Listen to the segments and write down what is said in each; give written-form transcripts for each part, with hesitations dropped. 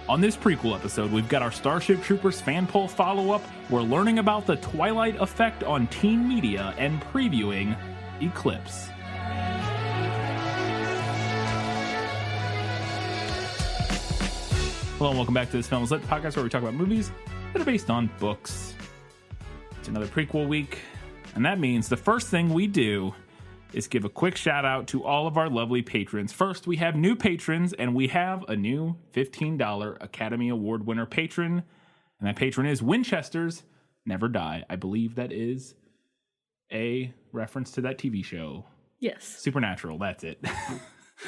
On this prequel episode, we've got our Starship Troopers fan poll follow-up. We're learning about the Twilight effect on teen media and previewing Eclipse. Hello and welcome back to this Film is Lit podcast where we talk about movies that are based on books. It's another prequel week, and that means the first thing we do is give a quick shout out to all of our lovely patrons. First, we have new patrons, and we have a new $15 Academy Award winner patron, and that patron is Winchester's Never Die. I believe that is a reference to that TV show. Yes. Supernatural, that's it.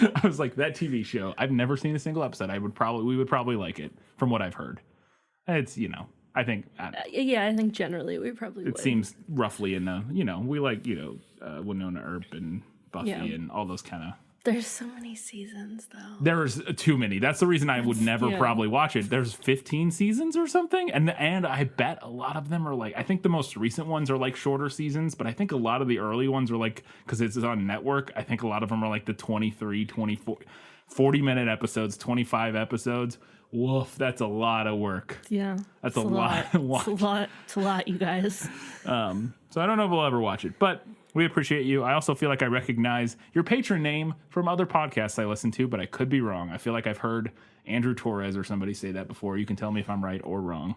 I was like, that TV show, I've never seen a single episode. We would probably like it from what I've heard. It's, I think I think generally we probably would. It seems roughly in the, we like, Winona Earp and Buffy and all those kind of. There's so many seasons, though. There's too many. That's the reason I would never probably watch it. There's 15 seasons or something, and I bet a lot of them are like, I think the most recent ones are like shorter seasons, but I think a lot of the early ones are like, because it's on network, I think a lot of them are like the 23, 24, 40-minute episodes, 25 episodes. Woof, that's a lot of work. Yeah. That's a lot. It's a lot, you guys. So I don't know if we'll ever watch it, but we appreciate you. I also feel like I recognize your patron name from other podcasts I listen to, but I could be wrong. I feel like I've heard Andrew Torres or somebody say that before. You can tell me if I'm right or wrong.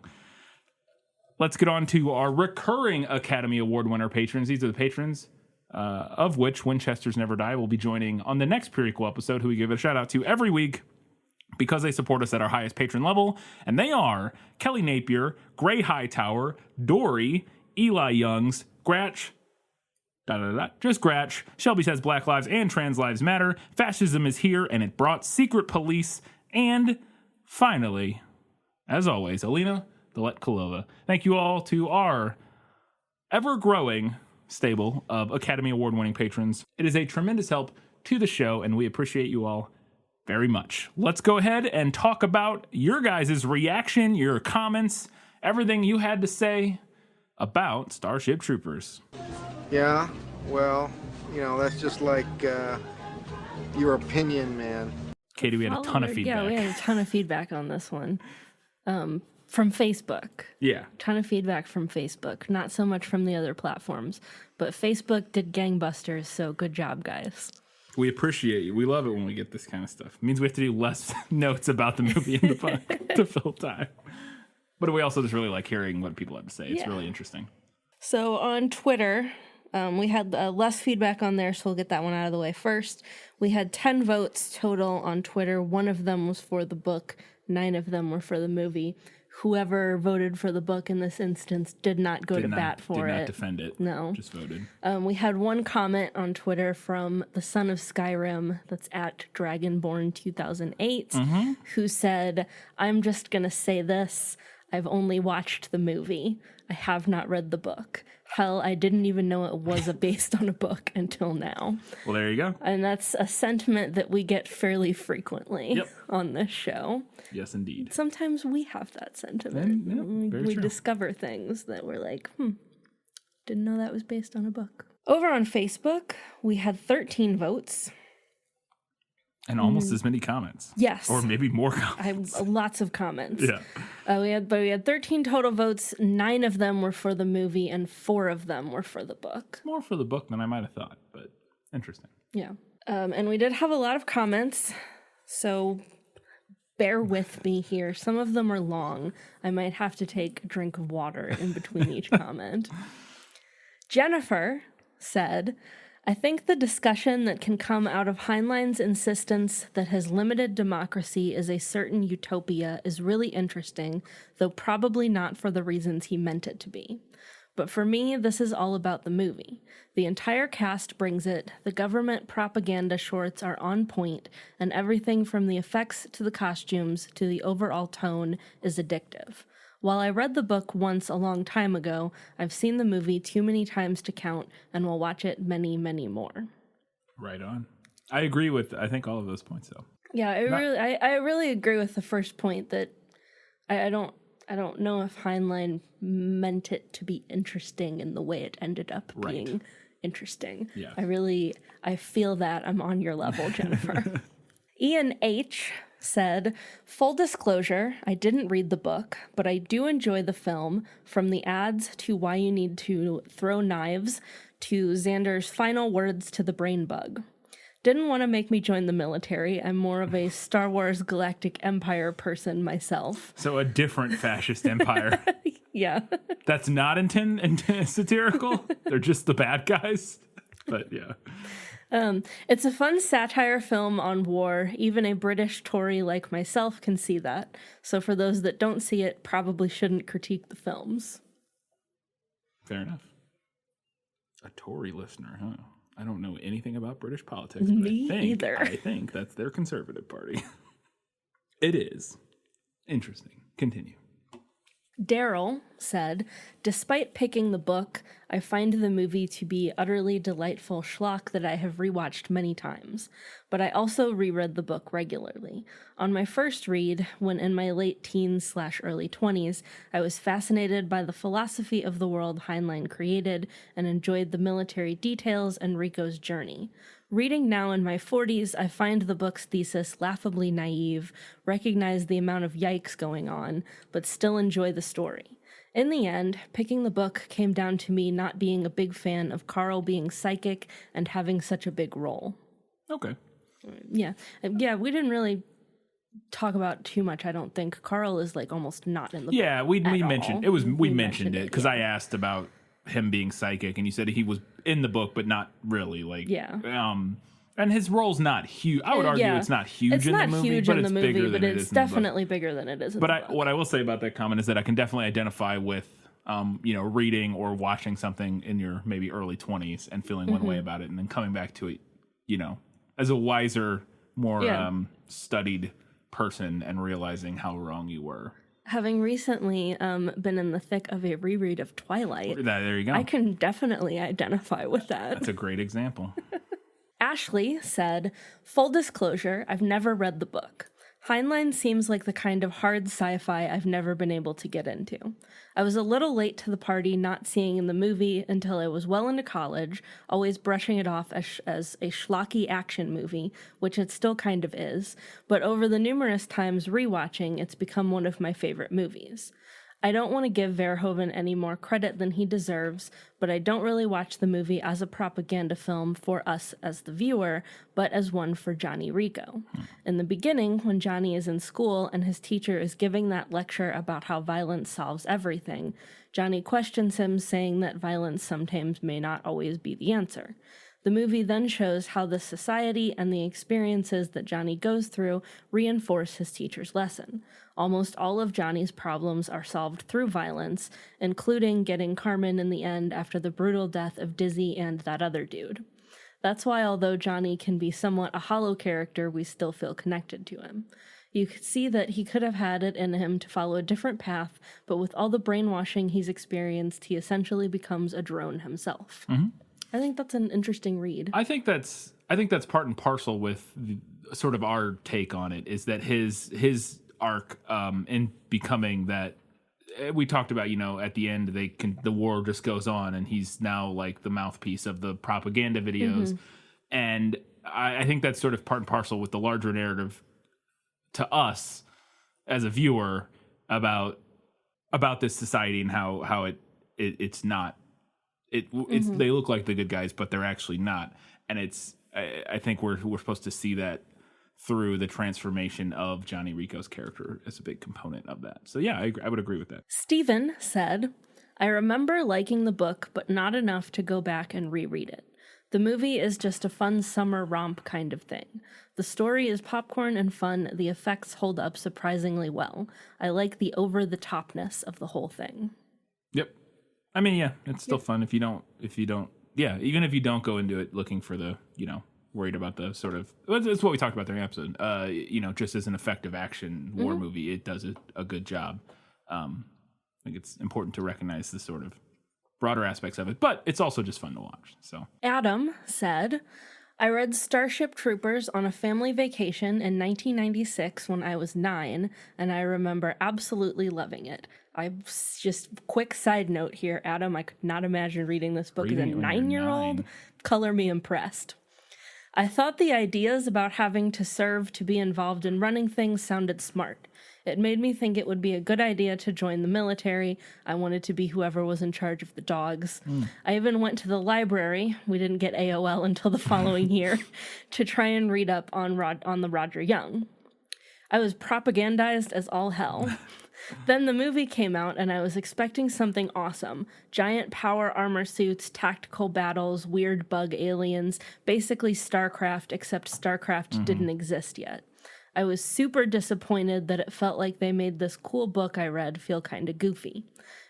Let's get on to our recurring Academy Award winner patrons. These are the patrons of which Winchester's Never Die will be joining on the next prequel episode, who we give a shout out to every week because they support us at our highest patron level. And they are Kelly Napier, Gray Hightower, Dory, Eli Youngs, Gratch, just Gratch. Shelby says Black Lives and Trans Lives Matter. Fascism is here and it brought secret police. And finally, as always, Alina Delet-Kolova. Thank you all to our ever-growing stable of Academy Award-winning patrons. It is a tremendous help to the show, and we appreciate you all very much. Let's go ahead and talk about your guys' reaction, your comments, everything you had to say about Starship Troopers. Yeah, well, that's just like your opinion, man. Katie, we had a ton of feedback. Yeah, we had a ton of feedback on this one. From Facebook. Yeah. Ton of feedback from Facebook. Not so much from the other platforms. But Facebook did gangbusters, so good job, guys. We appreciate you. We love it when we get this kind of stuff. It means we have to do less notes about the movie in the book to fill time. But we also just really like hearing what people have to say. It's really interesting. So on Twitter, we had less feedback on there, so we'll get that one out of the way first. We had 10 votes total on Twitter. 1 of them was for the book. 9 of them were for the movie. Whoever voted for the book in this instance did not go to bat for it. Did not defend it. No. Just voted. We had one comment on Twitter from the son of Skyrim, that's at Dragonborn2008, who said, "I'm just going to say this. I've only watched the movie. I have not read the book. Hell, I didn't even know it was based on a book until now." Well, there you go. And that's a sentiment that we get fairly frequently on this show. Yes, indeed. Sometimes we have that sentiment. We discover things that we're like, didn't know that was based on a book. Over on Facebook, we had 13 votes. And almost as many comments. Yes. Or maybe more comments. Lots of comments. Yeah. We had 13 total votes. 9 of them were for the movie, and 4 of them were for the book. More for the book than I might have thought, but interesting. Yeah. And we did have a lot of comments, so bear with me here. Some of them are long. I might have to take a drink of water in between each comment. Jennifer said, "I think the discussion that can come out of Heinlein's insistence that his limited democracy is a certain utopia is really interesting, though probably not for the reasons he meant it to be. But for me, this is all about the movie. The entire cast brings it, the government propaganda shorts are on point, and everything from the effects to the costumes to the overall tone is addictive. While I read the book once a long time ago, I've seen the movie too many times to count and will watch it many, many more." Right on. I agree with, I think, all of those points, though. Yeah, I really agree with the first point that I don't know if Heinlein meant it to be interesting in the way it ended up being interesting. Yeah. I feel that I'm on your level, Jennifer. Ian H. said, full disclosure, I didn't read the book, but I do enjoy the film, from the ads to why you need to throw knives to Xander's final words to the brain bug. Didn't want to make me join the military. I'm more of a Star Wars Galactic Empire person myself. So a different fascist empire. Yeah. That's not satirical. They're just the bad guys. But yeah. It's a fun satire film on war. Even a British Tory like myself can see that. So for those that don't see it, probably shouldn't critique the films. Fair enough. A Tory listener, huh? I don't know anything about British politics. But Me either. I think that's their Conservative Party. It is. Interesting. Continue. Daryl said, despite picking the book, I find the movie to be utterly delightful schlock that I have rewatched many times, but I also reread the book regularly. On my first read, when in my late teens/early 20s, I was fascinated by the philosophy of the world Heinlein created and enjoyed the military details and Rico's journey. Reading now in my 40s, I find the book's thesis laughably naive, recognize the amount of yikes going on, but still enjoy the story. In the end, picking the book came down to me not being a big fan of Carl being psychic and having such a big role. Okay. Yeah. Yeah, we didn't really talk about too much, I don't think. Carl is like almost not in the book. Yeah, we mentioned it. We mentioned it because yeah. I asked about him being psychic, and you said he was in the book, but not really. Like, yeah. And his role's not huge. I would argue it's not huge in the movie, but it's bigger than it is. It's definitely bigger than it is. But what I will say about that comment is that I can definitely identify with, reading or watching something in your maybe early 20s and feeling one way about it, and then coming back to it, as a wiser, more studied person and realizing how wrong you were. Having recently been in the thick of a reread of Twilight, there you go. I can definitely identify with that. That's a great example. Ashley said, full disclosure, I've never read the book. Heinlein seems like the kind of hard sci-fi I've never been able to get into. I was a little late to the party, not seeing in the movie until I was well into college, always brushing it off as a schlocky action movie, which it still kind of is, but over the numerous times rewatching, it's become one of my favorite movies. I don't want to give Verhoeven any more credit than he deserves, but I don't really watch the movie as a propaganda film for us as the viewer, but as one for Johnny Rico. In the beginning, when Johnny is in school and his teacher is giving that lecture about how violence solves everything, Johnny questions him, saying that violence sometimes may not always be the answer. The movie then shows how the society and the experiences that Johnny goes through reinforce his teacher's lesson. Almost all of Johnny's problems are solved through violence, including getting Carmen in the end after the brutal death of Dizzy and that other dude. That's why although Johnny can be somewhat a hollow character, we still feel connected to him. You could see that he could have had it in him to follow a different path, but with all the brainwashing he's experienced, he essentially becomes a drone himself. Mm-hmm. I think that's an interesting read. I think that's part and parcel with sort of our take on it, is that his arc in becoming that, we talked about, at the end the war just goes on and he's now like the mouthpiece of the propaganda videos. Mm-hmm. And I think that's sort of part and parcel with the larger narrative to us as a viewer about this society and how it's not. Mm-hmm. They look like the good guys, but they're actually not. And I think we're supposed to see that through the transformation of Johnny Rico's character as a big component of that. So yeah, I would agree with that. Stephen said, I remember liking the book, but not enough to go back and reread it. The movie is just a fun summer romp kind of thing. The story is popcorn and fun. The effects hold up surprisingly well. I like the over-the-topness of the whole thing. Yep. I mean, yeah, it's still fun if you don't, even if you don't go into it looking for the, worried about the sort of, that's what we talked about during the episode, just as an effective action war movie, it does a good job. I think it's important to recognize the sort of broader aspects of it, but it's also just fun to watch. So Adam said, I read Starship Troopers on a family vacation in 1996 when I was 9, and I remember absolutely loving it. Quick side note here, Adam, I could not imagine reading this book as a 9-year-old. Color me impressed. I thought the ideas about having to serve to be involved in running things sounded smart. It made me think it would be a good idea to join the military. I wanted to be whoever was in charge of the dogs. I even went to the library, we didn't get AOL until the following year, to try and read up on the Roger Young. I was propagandized as all hell. Then the movie came out, and I was expecting something awesome. Giant power armor suits, tactical battles, weird bug aliens, basically StarCraft, except StarCraft didn't exist yet. I was super disappointed that it felt like they made this cool book I read feel kind of goofy.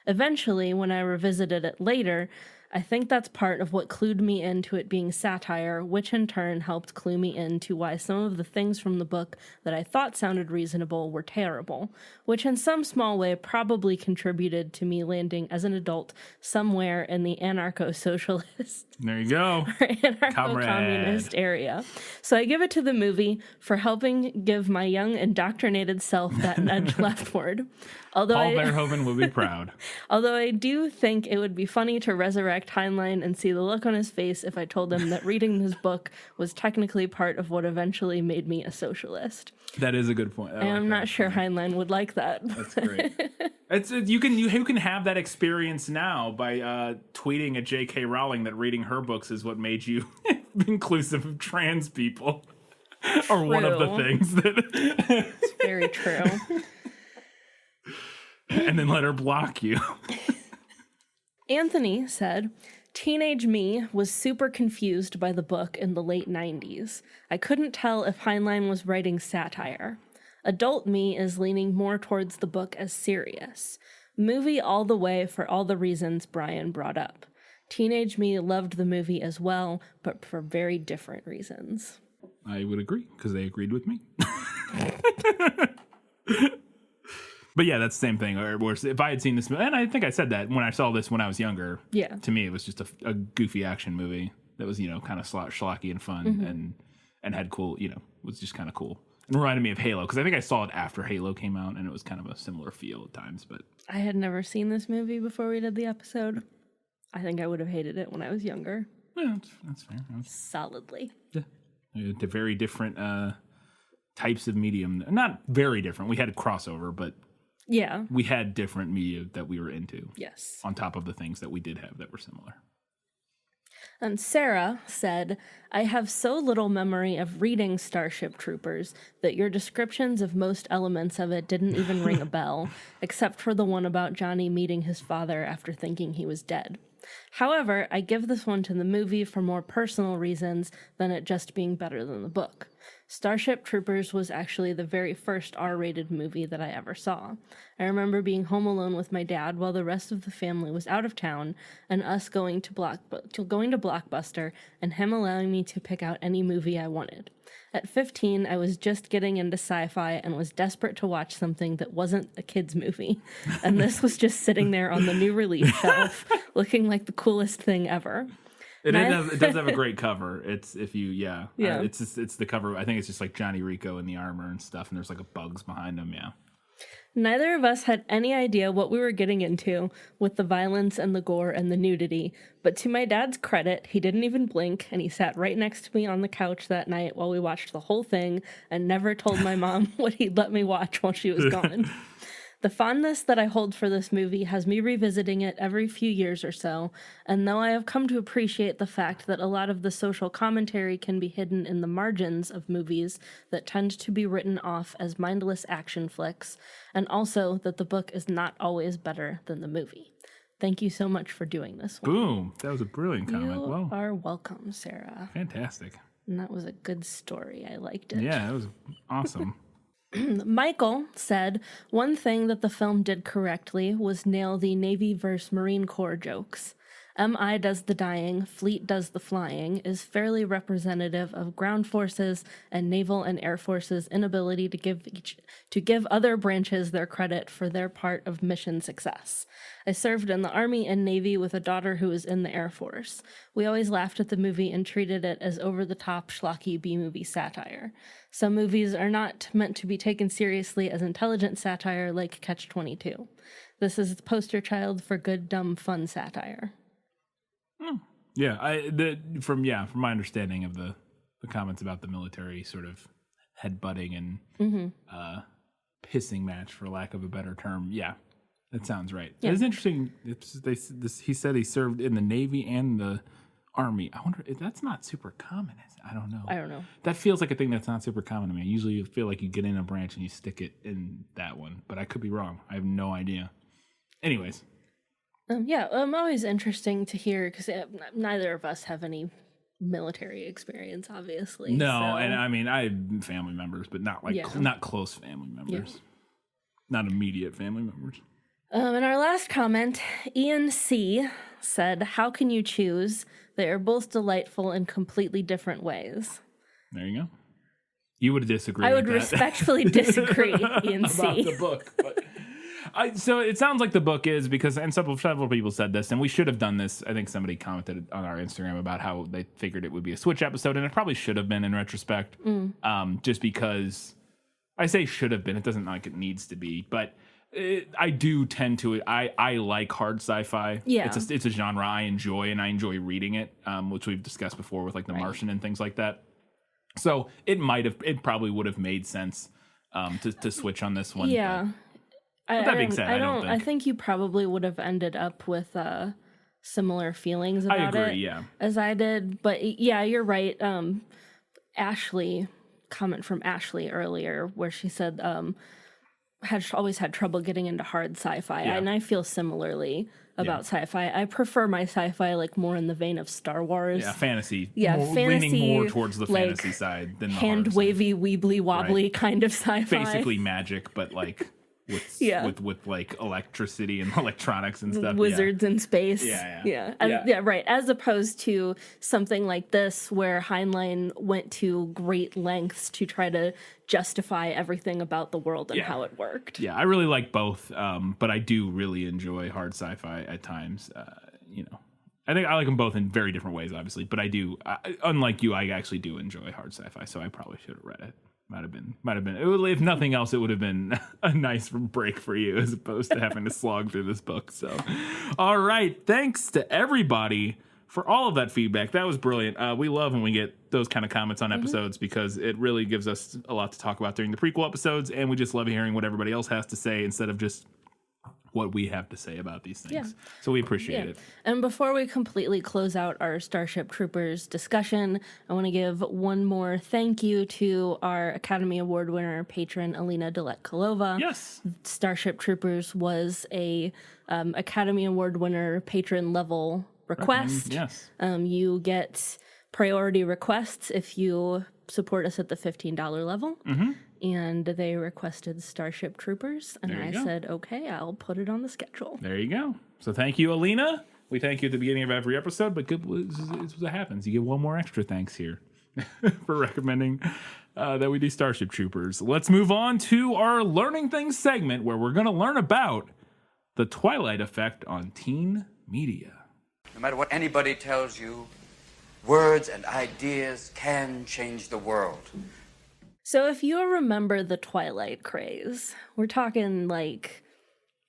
Eventually, when I revisited it later, I think that's part of what clued me into it being satire, which in turn helped clue me into why some of the things from the book that I thought sounded reasonable were terrible, which in some small way probably contributed to me landing as an adult somewhere in the anarcho-socialist There you go. or anarcho-communist area. So I give it to the movie for helping give my young indoctrinated self that nudge leftward. Although Paul Verhoeven will be proud. Although I do think it would be funny to resurrect Heinlein and see the look on his face if I told him that reading this book was technically part of what eventually made me a socialist. That is a good point. And I'm not sure Heinlein would like that. That's great. You can have that experience now by tweeting at J.K. Rowling that reading her books is what made you inclusive of trans people. Or one of the things that... It's very true. And then let her block you. Anthony said, teenage me was super confused by the book in the late 90s. I couldn't tell if Heinlein was writing satire. Adult me is leaning more towards the book as serious. Movie all the way for all the reasons Brian brought up. Teenage me loved the movie as well, but for very different reasons. I would agree, because they agreed with me. But yeah, that's the same thing. Or if I had seen this, and I think I said that when I saw this when I was younger. Yeah. To me, it was just a goofy action movie that was, kind of schlocky and fun and had cool, was just kind of cool. It reminded me of Halo, because I think I saw it after Halo came out, and it was kind of a similar feel at times. But I had never seen this movie before we did the episode. I think I would have hated it when I was younger. Yeah, that's fair. Solidly. Yeah. They're very different types of medium. Not very different. We had a crossover, but yeah, we had different media that we were into. Yes. On top of the things that we did have that were similar. And Sarah said, I have so little memory of reading Starship Troopers that your descriptions of most elements of it didn't even ring a bell, except for the one about Johnny meeting his father after thinking he was dead. However, I give this one to the movie for more personal reasons than it just being better than the book. Starship Troopers was actually the very first R-rated movie that I ever saw. I remember being home alone with my dad while the rest of the family was out of town, and us going to Blockbuster, and him allowing me to pick out any movie I wanted. At 15, I was just getting into sci-fi and was desperate to watch something that wasn't a kid's movie. And this was just sitting there on the new release shelf, looking like the coolest thing ever. It does have a great cover. It's it's the cover. I think it's just like Johnny Rico in the armor and stuff, and there's like a bugs behind him. Yeah. Neither of us had any idea what we were getting into with the violence and the gore and the nudity, but to my dad's credit, he didn't even blink, and he sat right next to me on the couch that night while we watched the whole thing and never told my mom what he'd let me watch while she was gone. The fondness that I hold for this movie has me revisiting it every few years or so, and though I have come to appreciate the fact that a lot of the social commentary can be hidden in the margins of movies that tend to be written off as mindless action flicks, and also that the book is not always better than the movie. Thank you so much for doing this one. Boom. That was a brilliant comment. You are welcome, Sarah. Fantastic. And that was a good story. I liked it. Yeah, it was awesome. Michael said, one thing that the film did correctly was nail the Navy versus Marine Corps jokes. MI does the dying, Fleet does the flying is fairly representative of ground forces and naval and air forces' inability to give other branches their credit for their part of mission success. I served in the Army and Navy with a daughter who was in the Air Force. We always laughed at the movie and treated it as over-the-top, schlocky B-movie satire. Some movies are not meant to be taken seriously as intelligent satire like Catch-22. This is the poster child for good, dumb, fun satire. Yeah, from my understanding of the comments about the military sort of headbutting and pissing match, for lack of a better term. Yeah, that sounds right. Yeah. It's interesting. He said he served in the Navy and the Army. I wonder if that's not super common. I don't know. That feels like a thing that's not super common to me. I usually feel like you get in a branch and you stick it in that one, but I could be wrong. I have no idea. Anyways. Always interesting to hear because neither of us have any military experience, obviously. No, so. And I mean, I have family members, but not not close family members. Not immediate family members. And our last comment, Ian C. said, "How can you choose? They are both delightful in completely different ways." There you go. You would disagree. I would respectfully disagree, Ian C. About the book. But so it sounds like the book is because, and several people said this, and we should have done this. I think somebody commented on our Instagram about how they figured it would be a Switch episode, and it probably should have been in retrospect. Just because I say should have been, it doesn't like it needs to be, but. I do tend to. I like hard sci-fi. Yeah, it's a genre I enjoy, and I enjoy reading it, which we've discussed before with like The Martian and things like that. So it probably would have made sense to switch on this one. Yeah, but that being said, I think you probably would have ended up with similar feelings about it. I agree. Yeah, as I did, but yeah, you're right. Comment from Ashley earlier where she said. Had always had trouble getting into hard sci-fi, and I feel similarly about sci-fi. I prefer my sci-fi like more in the vein of Star Wars. Yeah, fantasy. Yeah, fantasy, leaning more towards the fantasy side than the hand wavy, weebly wobbly kind of sci-fi. Basically magic, but like with like electricity and electronics and stuff. Wizards in space. Right. As opposed to something like this where Heinlein went to great lengths to try to justify everything about the world and how it worked. Yeah, I really like both, but I do really enjoy hard sci-fi at times. I think I like them both in very different ways, obviously, but I do, unlike you, I actually do enjoy hard sci-fi, so I probably should have read it. Might have been. If nothing else, it would have been a nice break for you as opposed to having to slog through this book. So, all right. Thanks to everybody for all of that feedback. That was brilliant. We love when we get those kind of comments on episodes because it really gives us a lot to talk about during the prequel episodes, and we just love hearing what everybody else has to say instead of just what we have to say about these things. Yeah. So we appreciate it. And before we completely close out our Starship Troopers discussion, I want to give one more thank you to our Academy Award winner patron, Alina Delet-Kalova. Yes. Starship Troopers was a Academy Award winner patron level request. Yes. You get priority requests if you support us at the $15 level. And they requested Starship Troopers, and I said, okay, I'll put it on the schedule. There you go. So thank you, Alina. We thank you at the beginning of every episode, but it's what happens. You get one more extra thanks here for recommending that we do Starship Troopers. Let's move on to our Learning Things segment, where we're going to learn about the Twilight effect on teen media. No matter what anybody tells you, words and ideas can change the world. So if you remember the Twilight craze, we're talking like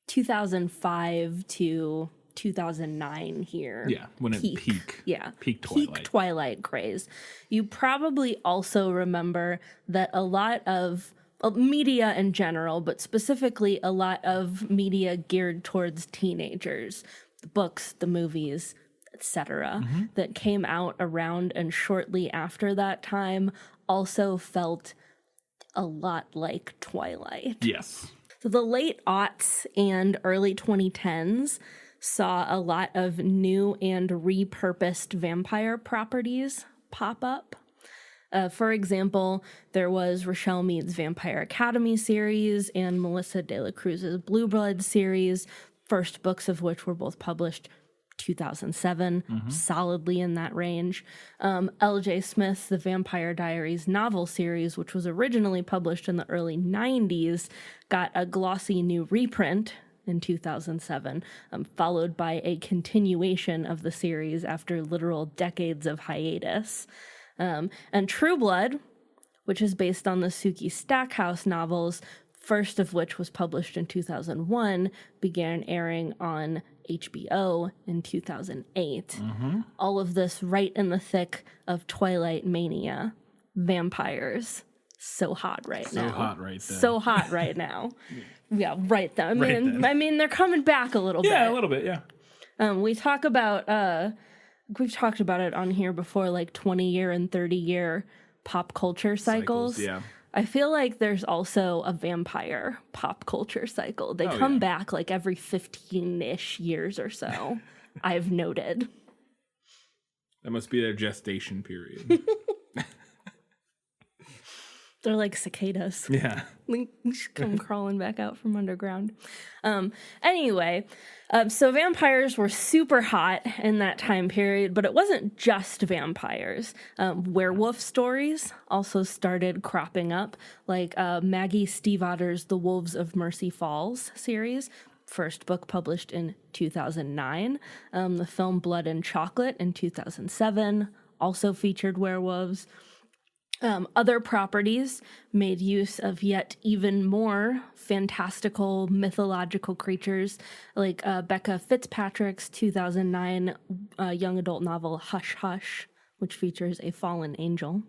2005 to 2009 here. Yeah, when it peaked. Yeah, peak Twilight. Peak Twilight craze. You probably also remember that a lot of media in general, but specifically a lot of media geared towards teenagers, the books, the movies, etc., that came out around and shortly after that time also felt a lot like Twilight. Yes. So the late aughts and early 2010s saw a lot of new and repurposed vampire properties pop up. For example, there was Rochelle Mead's Vampire Academy series and Melissa De La Cruz's Blue Blood series, first books of which were both published 2007, solidly in that range. L.J. Smith's The Vampire Diaries novel series, which was originally published in the early 90s, got a glossy new reprint in 2007, followed by a continuation of the series after literal decades of hiatus. And True Blood, which is based on the Sookie Stackhouse novels, first of which was published in 2001, began airing on HBO in 2008. All of this right in the thick of Twilight mania. vampires. So hot right now. So hot right then. So hot right now. Yeah, right then. Right then. I mean, they're coming back a little bit. Yeah, a little bit, yeah. We've talked about it on here before, like 20-year and 30-year pop culture cycles. Yeah. I feel like there's also a vampire pop culture cycle. They come back like every 15-ish years or so, I've noted. That must be their gestation period. They're like cicadas. Yeah. Come crawling back out from underground. Anyway, so vampires were super hot in that time period, but it wasn't just vampires. Werewolf stories also started cropping up, like Maggie Stiefvater's The Wolves of Mercy Falls series, first book published in 2009. The film Blood and Chocolate in 2007 also featured werewolves. Other properties made use of yet even more fantastical mythological creatures, like Becca Fitzpatrick's 2009 young adult novel Hush Hush, which features a fallen angel.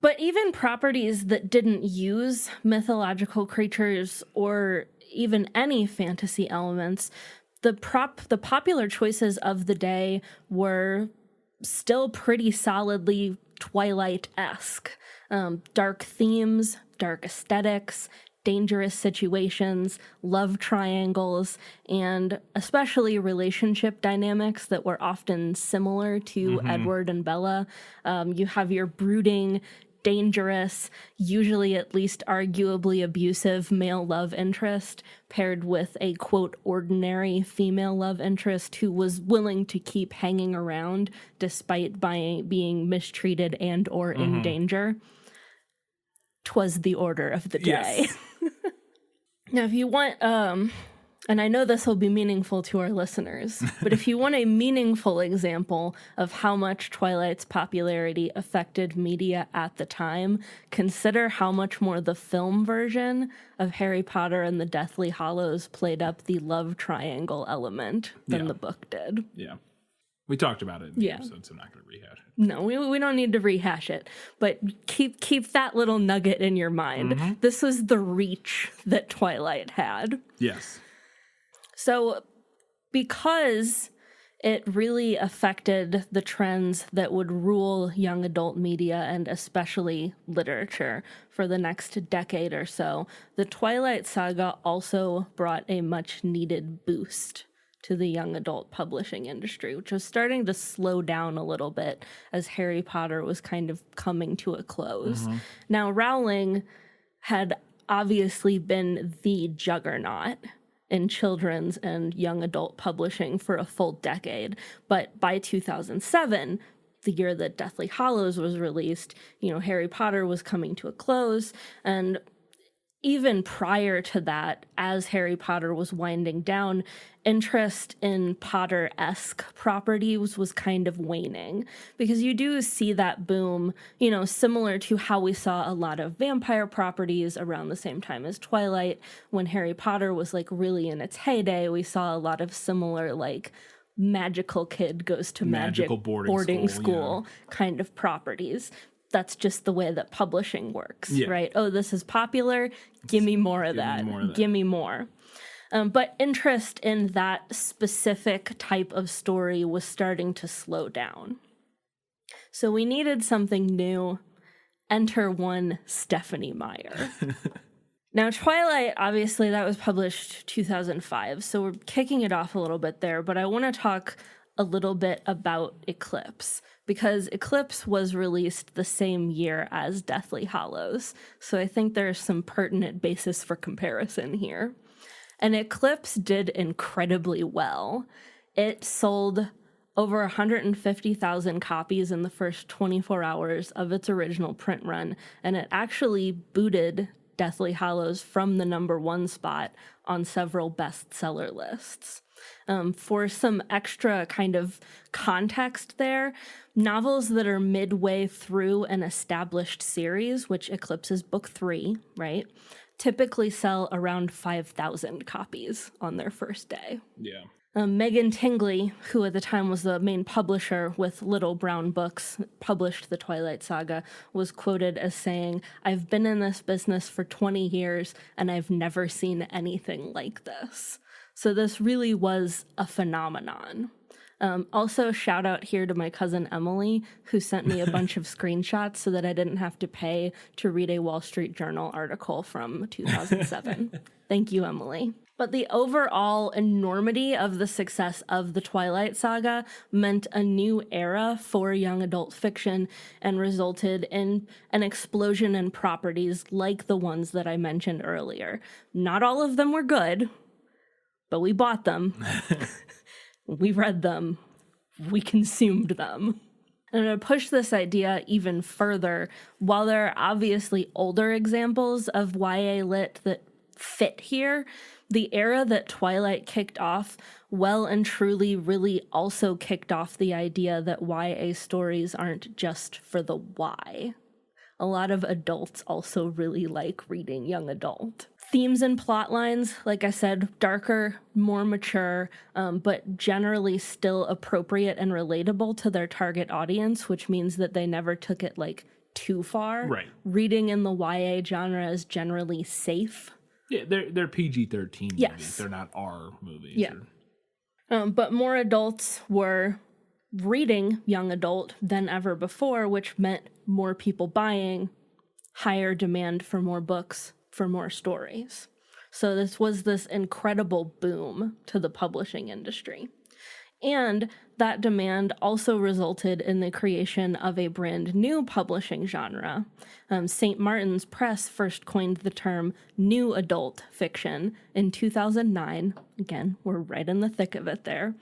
But even properties that didn't use mythological creatures or even any fantasy elements, the popular choices of the day were still pretty solidly Twilight-esque. Dark themes, dark aesthetics, dangerous situations, love triangles, and especially relationship dynamics that were often similar to Edward and Bella. You have your brooding, dangerous, usually at least arguably abusive male love interest paired with a, quote, ordinary female love interest who was willing to keep hanging around despite being mistreated and or in danger. 'Twas the order of the day. Yes. Now, if you want, and I know this will be meaningful to our listeners, but if you want a meaningful example of how much Twilight's popularity affected media at the time, consider how much more the film version of Harry Potter and the Deathly Hallows played up the love triangle element than the book did. Yeah. We talked about it in the episode, so I'm not going to rehash it. No, we don't need to rehash it, but keep that little nugget in your mind. This was the reach that Twilight had. Yes. So because it really affected the trends that would rule young adult media and especially literature for the next decade or so, the Twilight saga also brought a much needed boost to the young adult publishing industry, which was starting to slow down a little bit as Harry Potter was kind of coming to a close. Now, Rowling had obviously been the juggernaut in children's and young adult publishing for a full decade, but by 2007, the year that Deathly Hallows was released, Harry Potter was coming to a close, and even prior to that, as Harry Potter was winding down, interest in Potter-esque properties was kind of waning, because you do see that boom, similar to how we saw a lot of vampire properties around the same time as Twilight. When Harry Potter was like really in its heyday, we saw a lot of similar like magical kid goes to magical boarding school kind of properties. That's just the way that publishing works, right? Oh, this is popular. Give me more of that. Give me more. But interest in that specific type of story was starting to slow down. So we needed something new. Enter one Stephenie Meyer. Now, Twilight, obviously, that was published 2005. So we're kicking it off a little bit there. But I want to talk a little bit about Eclipse, because Eclipse was released the same year as Deathly Hallows. So I think there's some pertinent basis for comparison here. And Eclipse did incredibly well. It sold over 150,000 copies in the first 24 hours of its original print run, and it actually booted Deathly Hallows from the #1 spot on several bestseller lists. For some extra kind of context there, novels that are midway through an established series, which Eclipse is book 3, right, typically sell around 5,000 copies on their first day. Yeah. Megan Tingley, who at the time was the main publisher with Little Brown Books, published the Twilight Saga, was quoted as saying, "I've been in this business for 20 years and I've never seen anything like this." So this really was a phenomenon. Also, shout out here to my cousin Emily, who sent me a bunch of screenshots so that I didn't have to pay to read a Wall Street Journal article from 2007. Thank you, Emily. But the overall enormity of the success of the Twilight Saga meant a new era for young adult fiction and resulted in an explosion in properties like the ones that I mentioned earlier. Not all of them were good, but we bought them. We read them. We consumed them. And to push this idea even further, while there are obviously older examples of YA lit that fit here, the era that Twilight kicked off well and truly really also kicked off the idea that YA stories aren't just for the Y. A lot of adults also really like reading young adult. Themes and plot lines, like I said, darker, more mature, but generally still appropriate and relatable to their target audience, which means that they never took it like too far. Right. Reading in the YA genre is generally safe. Yeah, they're PG-13 Yes. movies. They're not R movies. Yeah. But more adults were reading young adult than ever before, which meant more people buying, higher demand for more books, for more stories. So this was this incredible boom to the publishing industry. And that demand also resulted in the creation of a brand new publishing genre. St. Martin's Press first coined the term new adult fiction in 2009. Again, we're right in the thick of it there.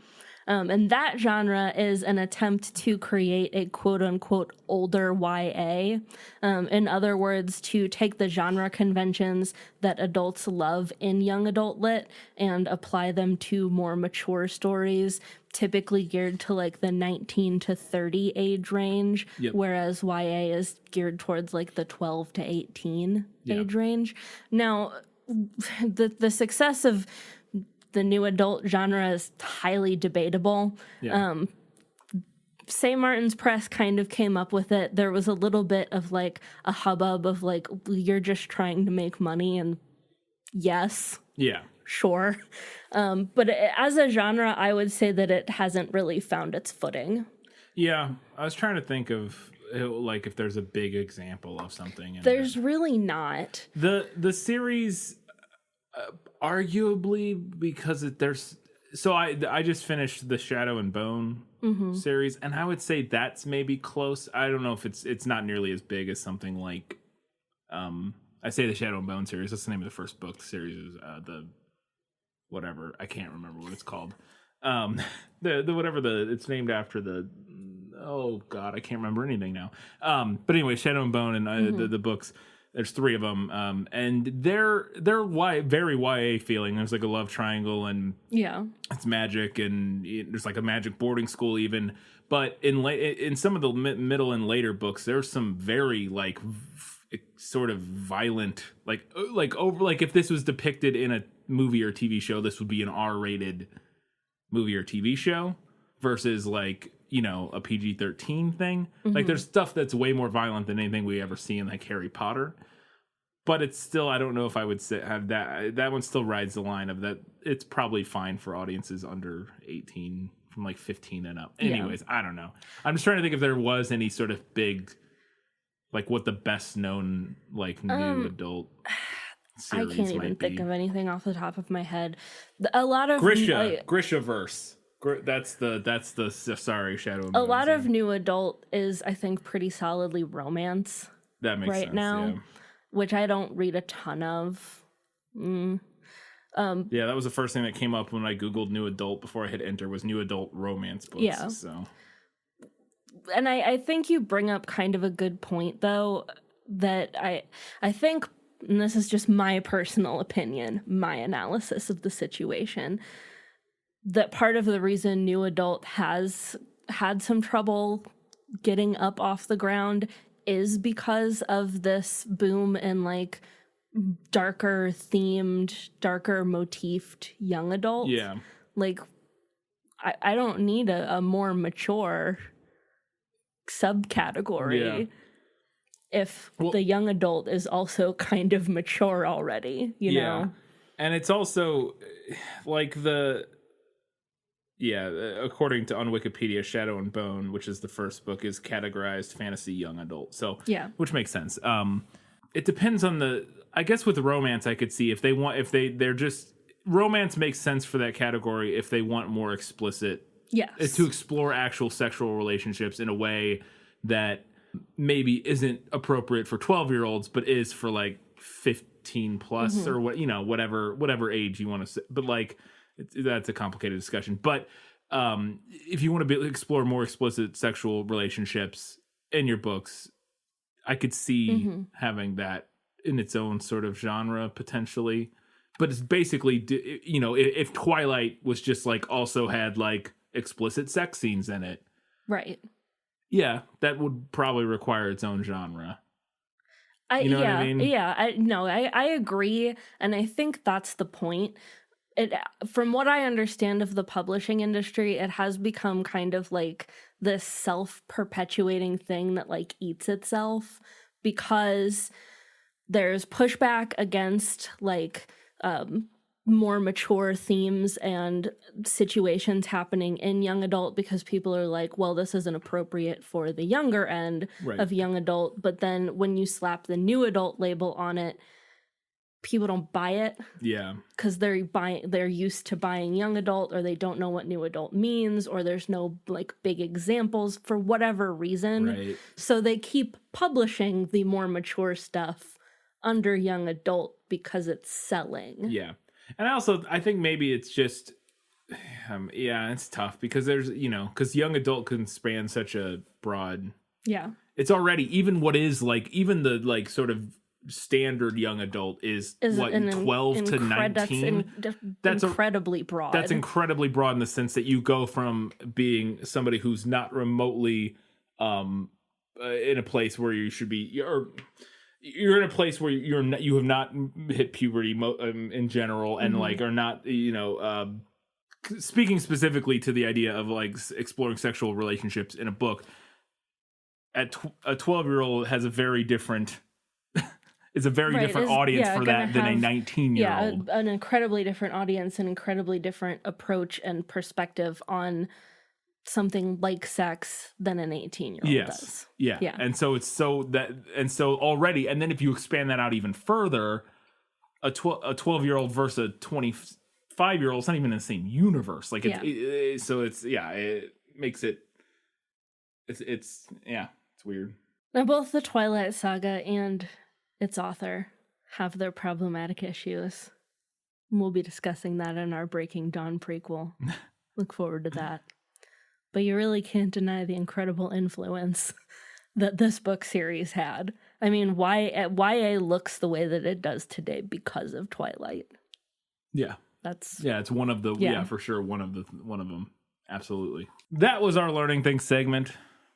And that genre is an attempt to create a quote-unquote older YA. In other words, to take the genre conventions that adults love in young adult lit and apply them to more mature stories, typically geared to like the 19 to 30 age range, whereas YA is geared towards like the 12 to 18 age range. Now, the success of the new adult genre is highly debatable. St. Martin's Press kind of came up with it. There was a little bit of like a hubbub of like, you're just trying to make money, and yes. Yeah. Sure. But as a genre, I would say that it hasn't really found its footing. Yeah. I was trying to think of like if there's a big example of something. There's really not. The series... arguably, because there's so I just finished the Shadow and Bone series, and I would say that's maybe close. I don't know if it's not nearly as big as something like I say the Shadow and Bone series. That's the name of the first book. The series is the whatever, I can't remember what it's called. The whatever it's named after the, oh god, I can't remember anything now. But anyway, Shadow and Bone and the books. There's 3 of them, and they're very YA feeling. There's like a love triangle, and it's magic, and there's like a magic boarding school even. But in some of the middle and later books, there's some very like sort of violent, like if this was depicted in a movie or TV show, this would be an R-rated movie or TV show versus like, you know, a PG-13 thing. Like there's stuff that's way more violent than anything we ever see in like Harry Potter. But it's still, I don't know if I would say have that one still rides the line of that. It's probably fine for audiences under 18 from like 15 and up. Anyways, I don't know. I'm just trying to think if there was any sort of big, like what the best known like new adult series I can't even think of anything off the top of my head. A lot of Grishaverse. That's the sorry, Shadow and Bone. A lot of new adult is, I think, pretty solidly romance. That makes sense now, which I don't read a ton of. Yeah, that was the first thing that came up when I googled new adult before I hit enter was new adult romance books. Yeah. So, and I think you bring up kind of a good point though, that I think, and this is just my personal opinion, my analysis of the situation, that part of the reason new adult has had some trouble getting up off the ground is because of this boom in like darker themed, darker motifed young adult. Yeah. Like I don't need a more mature subcategory if the young adult is also kind of mature already, you know? And it's also like according to on Wikipedia, Shadow and Bone, which is the first book, is categorized fantasy young adult. So, which makes sense. It depends on I guess with romance, I could see if they're just, romance makes sense for that category if they want more explicit, to explore actual sexual relationships in a way that maybe isn't appropriate for 12-year-olds, but is for like 15 plus or what, whatever age you want to say. But like, that's a complicated discussion. But if you want to explore more explicit sexual relationships in your books, I could see having that in its own sort of genre potentially. But it's basically, if Twilight was just like also had like explicit sex scenes in it. Right. Yeah, that would probably require its own genre. What I mean? Yeah, I agree. And I think that's the point. From what I understand of the publishing industry, it has become kind of like this self-perpetuating thing that like eats itself, because there's pushback against like more mature themes and situations happening in young adult, because people are like, well, this isn't appropriate for the younger end of young adult. But then when you slap the new adult label on it, people don't buy it. Yeah. Because they're used to buying young adult, or they don't know what new adult means, or there's no like big examples for whatever reason. Right. So they keep publishing the more mature stuff under young adult because it's selling. Yeah. And I think maybe it's just, it's tough because there's, because young adult can span such a broad. Yeah. It's already, even what is like, even the like sort of standard young adult is what, 12 to 19? That's incredibly broad. That's incredibly broad in the sense that you go from being somebody who's not remotely in a place where you should be, or you're in a place where you have not hit puberty in general, and like are not, speaking specifically to the idea of like exploring sexual relationships in a book. A 12-year-old has a very different is a very different audience for that than a 19-year-old. Yeah, an incredibly different audience, an incredibly different approach and perspective on something like sex than an 18-year-old does. Yeah. And so it's already, and then if you expand that out even further, a 12-year-old versus a 25-year-old is not even in the same universe. Like it makes it it's weird. Now both the Twilight Saga and its author have their problematic issues. We'll be discussing that in our Breaking Dawn prequel. Look forward to that. But you really can't deny the incredible influence that this book series had. I mean, YA looks the way that it does today because of Twilight. Yeah. It's one of the for sure one of them. Absolutely. That was our learning things segment.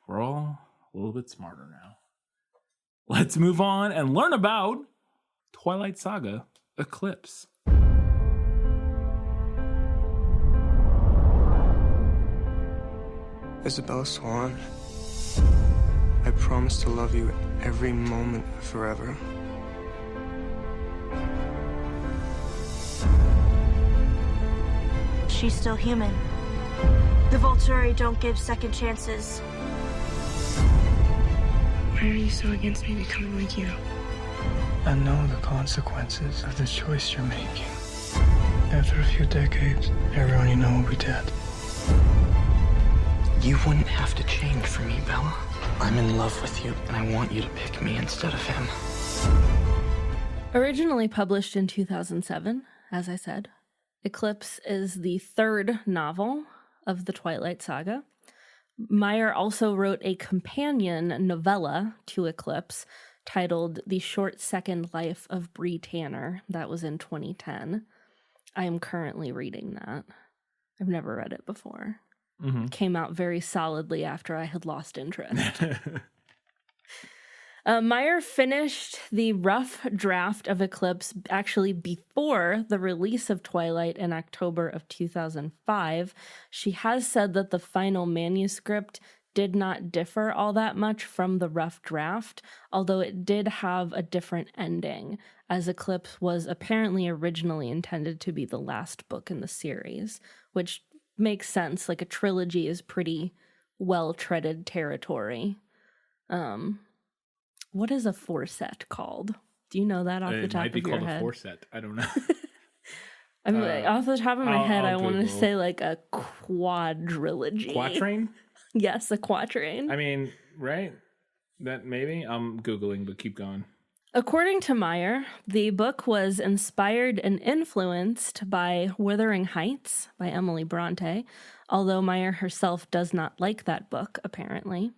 We're all a little bit smarter now. Let's move on and learn about Twilight Saga Eclipse. Isabella Swan, I promise to love you every moment forever. She's still human. The Volturi don't give second chances. Why are you so against me becoming like you? I know the consequences of the choice you're making. After a few decades, everyone you know will be dead. You wouldn't have to change for me, Bella. I'm in love with you, and I want you to pick me instead of him. Originally published in 2007, as I said, Eclipse is the third novel of the Twilight Saga. Meyer also wrote a companion novella to Eclipse titled The Short Second Life of Bree Tanner. That was in 2010. I am currently reading that. I've never read it before. Mm-hmm. Came out very solidly after I had lost interest. Meyer finished the rough draft of Eclipse actually before the release of Twilight in October of 2005. She has said that the final manuscript did not differ all that much from the rough draft, although it did have a different ending, as Eclipse was apparently originally intended to be the last book in the series, which makes sense. Like, a trilogy is pretty well-treaded territory. What is a four-set called? Do you know that off the top of your head? It might be called a four-set. I don't know. I mean, off the top of my head, I want to Google. say like a quadrilogy. Quatrain? Yes, a quatrain. I mean, right? That maybe? I'm Googling, but keep going. According to Meyer, the book was inspired and influenced by Wuthering Heights by Emily Bronte, although Meyer herself does not like that book, apparently.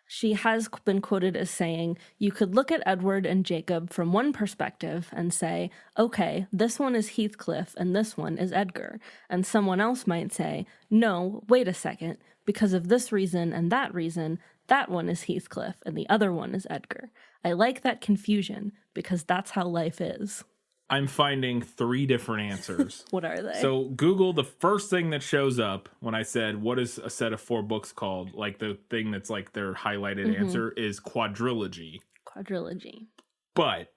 She has been quoted as saying, "You could look at Edward and Jacob from one perspective and say, okay, this one is Heathcliff and this one is Edgar. And someone else might say, no, wait a second, because of this reason and that reason, that one is Heathcliff and the other one is Edgar. I like that confusion because that's how life is." I'm finding 3 different answers. What are they? So Google, the first thing that shows up when I said, what is a set of 4 books called? Like, the thing that's like their highlighted answer is quadrilogy. Quadrilogy. But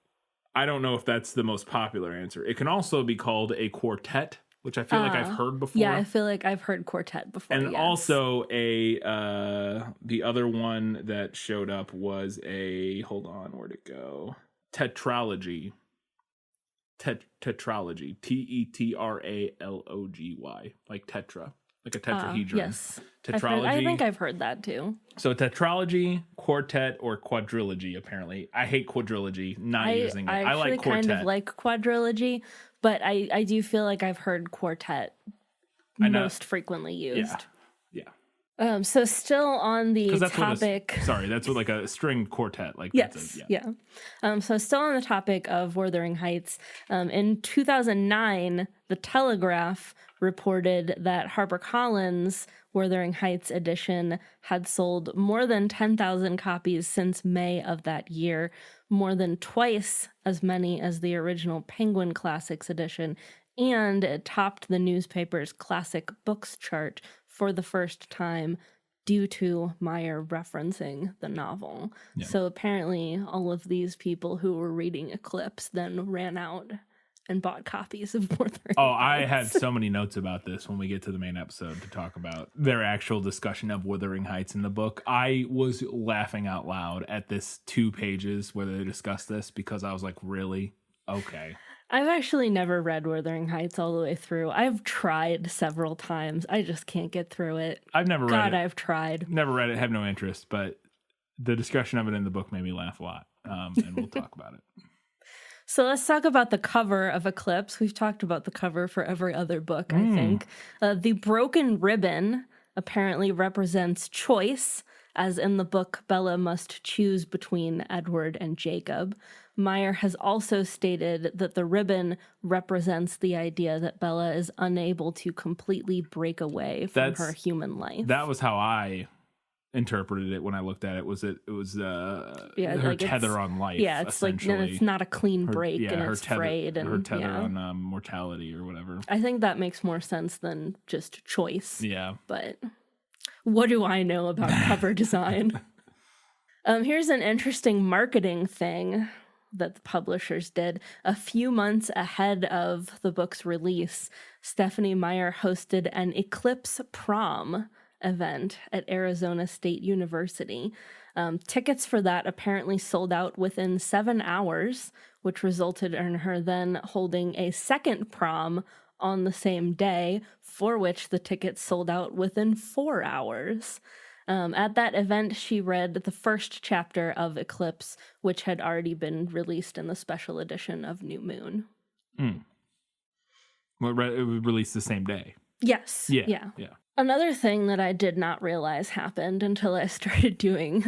I don't know if that's the most popular answer. It can also be called a quartet, which I feel like I've heard before. Yeah, I feel like I've heard quartet before. And yes. also the other one that showed up was hold on, where'd it go? Tetralogy. Tetralogy. Tetralogy. Like tetra. Like a tetrahedron. Yes. Tetralogy. I think I've heard that too. So tetralogy, quartet, or quadrilogy, apparently. I hate quadrilogy, not using it. I like quartet. Kind of like quadrilogy, but I do feel like I've heard quartet most frequently used. Yeah. So still on the topic. That's what like a stringed quartet. Like yes, yeah. So still on the topic of Wuthering Heights. In 2009, The Telegraph reported that HarperCollins' Wuthering Heights edition had sold more than 10,000 copies since May of that year, more than twice as many as the original Penguin Classics edition, and it topped the newspaper's classic books chart for the first time due to Meyer referencing the novel. Yeah. So apparently all of these people who were reading Eclipse then ran out and bought copies of Wuthering Heights. I had so many notes about this when we get to the main episode to talk about their actual discussion of Wuthering Heights in the book. I was laughing out loud at this 2 pages where they discuss this because I was like, really? Okay. I've actually never read Wuthering Heights all the way through. I've tried several times. I just can't get through it. I've never read it. I've tried. Never read it, have no interest, but the discussion of it in the book made me laugh a lot, and we'll talk about it. So let's talk about the cover of Eclipse. We've talked about the cover for every other book, I think. The broken ribbon apparently represents choice, as in the book, Bella must choose between Edward and Jacob. Meyer has also stated that the ribbon represents the idea that Bella is unable to completely break away from her human life. That was how I interpreted it when I looked at it. It was her tether on life. Yeah, it's like it's not a clean break, and it's frayed. And her tether on mortality or whatever. I think that makes more sense than just choice. Yeah. But what do I know about cover design? Here's an interesting marketing thing that the publishers did. A few months ahead of the book's release, Stephanie Meyer hosted an Eclipse prom event at Arizona State University. Tickets for that apparently sold out within 7 hours, which resulted in her then holding a second prom on the same day, for which the tickets sold out within 4 hours. At that event, she read the first chapter of Eclipse, which had already been released in the special edition of New Moon. Well, it was released the same day. Yes. Yeah. Another thing that I did not realize happened until I started doing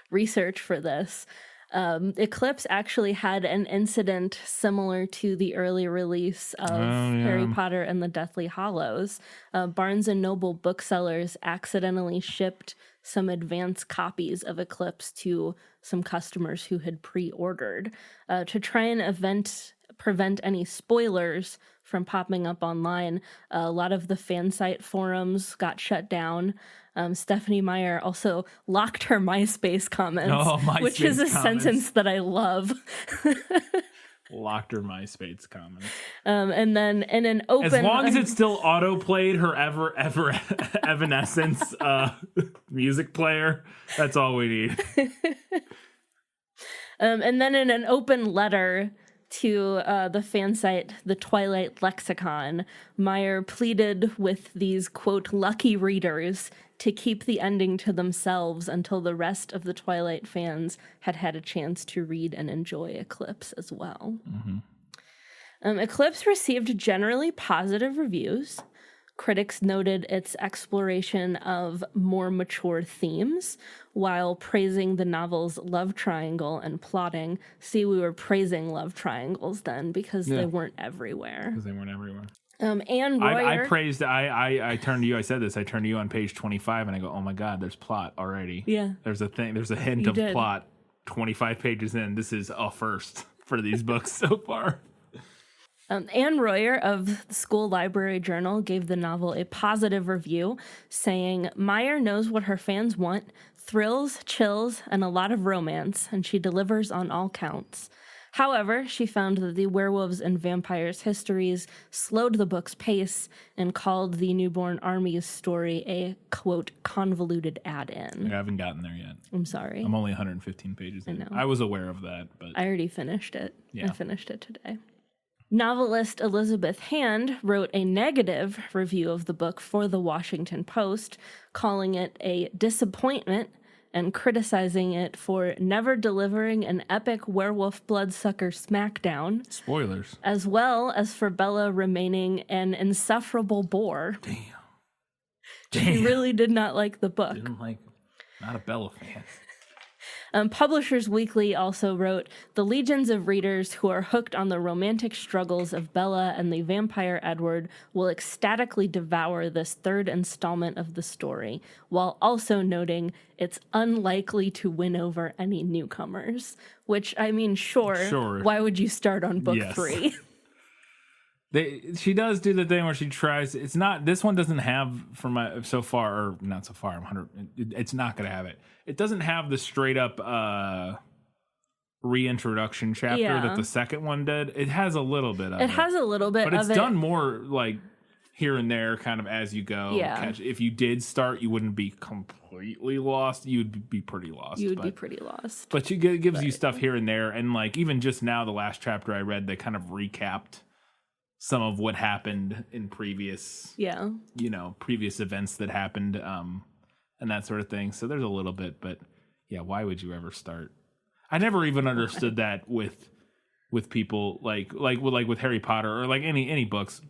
research for this. Eclipse actually had an incident similar to the early release of Harry Potter and the Deathly Hallows. Barnes & Noble booksellers accidentally shipped some advance copies of Eclipse to some customers who had pre-ordered to try and prevent any spoilers from popping up online. A lot of the fan site forums got shut down. Stephanie Meyer also locked her MySpace comments, which is a sentence that I love. Locked her MySpace comments. And then in an open... As long as it still auto-played her Evanescence music player, that's all we need. And then in an open letter to the fan site, the Twilight Lexicon, Meyer pleaded with these, quote, lucky readers to keep the ending to themselves until the rest of the Twilight fans had had a chance to read and enjoy Eclipse as well. Mm-hmm. Eclipse received generally positive reviews. Critics noted its exploration of more mature themes while praising the novel's love triangle and plotting. See, we were praising love triangles then because they weren't everywhere. Because they weren't everywhere. Anne Royer... I turned to you, I said this, I turned to you on page 25 and I go, oh my God, there's plot already. Yeah. There's a hint of plot 25 pages in. This is a first for these books so far. Anne Royer of the School Library Journal gave the novel a positive review, saying, Meyer knows what her fans want, thrills, chills, and a lot of romance, and she delivers on all counts. However, she found that the werewolves and vampires' histories slowed the book's pace and called the Newborn Army's story a, quote, convoluted add-in. I haven't gotten there yet. I'm sorry. I'm only 115 pages in. I know. I was aware of that, but... I already finished it. Yeah. I finished it today. Novelist Elizabeth Hand wrote a negative review of the book for the Washington Post, calling it a disappointment and criticizing it for never delivering an epic werewolf bloodsucker smackdown. Spoilers. As well as for Bella remaining an insufferable bore. Damn. She really did not like the book. Not a Bella fan. Publishers Weekly also wrote, the legions of readers who are hooked on the romantic struggles of Bella and the vampire Edward will ecstatically devour this third installment of the story, while also noting it's unlikely to win over any newcomers. Which, I mean, sure. Why would you start on book 3? She does do the thing where she tries. It's not. This one doesn't have so far, or not so far. I'm 100. It's not going to have it. It doesn't have the straight up reintroduction chapter that the second one did. It has a little bit of it. It has a little bit, but it's done more like here and there, kind of as you go. Yeah. If you did start, you wouldn't be completely lost. You'd be pretty lost. Be pretty lost. But she gives you stuff here and there, and like even just now, the last chapter I read, they kind of recapped some of what happened in previous events that happened, and that sort of thing. So there's a little bit, but yeah, why would you ever start? I never even understood that with people like with Harry Potter or like any books